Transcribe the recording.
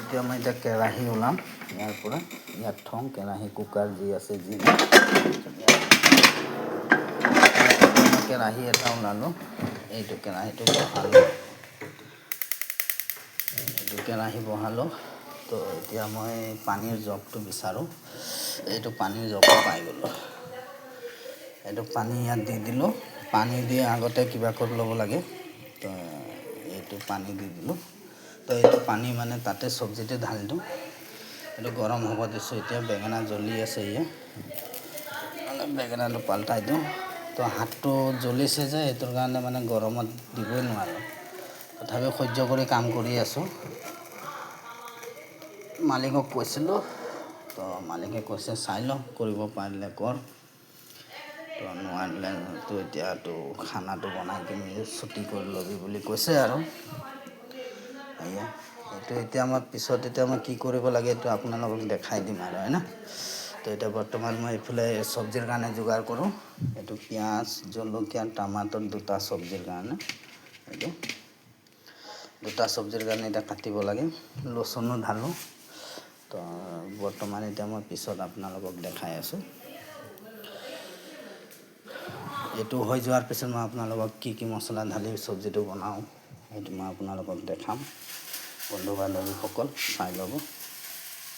এতিয়া মই এতিয়া কেৰাহী ওলাম ইয়াৰ পৰা, ইয়াত থওঁ কেৰাহী কুকাৰ যি আছে যি কেৰাহী এটা ওলালোঁ, এইটো কেৰাহীটো বহালোঁ, এইটো কেৰাহী বহালোঁ। তো এতিয়া মই পানীৰ জগটো বিচাৰোঁ, এইটো পানীৰ জগটো পাই গ'লোঁ। এইটো পানী ইয়াত দি দিলোঁ, পানী দি আগতে কিবা কৰি ল'ব লাগে, তো এইটো পানী দি দিলোঁ। তো এইটো পানী মানে তাতে চব্জিটো ঢালি দিওঁ, এইটো গৰম হ'ব দিছোঁ। এতিয়া বেঙেনা জ্বলি আছে, মানে বেঙেনাটো পাল্টাই দিওঁ। তো হাতটো জ্বলিছে যে সেইটোৰ কাৰণে মানে গৰমত দিবই নোৱাৰোঁ, তথাপিও সহ্য কৰি কাম কৰি আছোঁ। মালিকক কৈছিলোঁ, তো মালিকে কৈছে চাই ল, কৰিব পাৰিলে কৰ, তো নোৱাৰিলে তো এতিয়াতো খানাটো বনাই কিনি ছুটি কৰি ল'বি বুলি কৈছে আৰু। এয়া এইটো এতিয়া মই পিছত এতিয়া মই কি কৰিব লাগে এইটো আপোনালোকক দেখাই দিম আৰু, হয় না। তো এতিয়া বৰ্তমান মই এইফালে চব্জিৰ কাৰণে যোগাৰ কৰোঁ। এইটো পিঁয়াজ, জলকীয়া, টমাটৰ দুটা চব্জিৰ কাৰণে, এইটো দুটা চব্জিৰ কাৰণে এতিয়া কাটিব লাগে। লচুনো ঢালোঁ। তো বৰ্তমান এতিয়া মই পিছত আপোনালোকক দেখাই আছোঁ। এইটো হৈ যোৱাৰ পিছত মই আপোনালোকক কি মছলা ঢালি চব্জিটো বনাওঁ সেইটো মই আপোনালোকক দেখাম। বন্ধু বান্ধৱীসকল চাই ল'ব।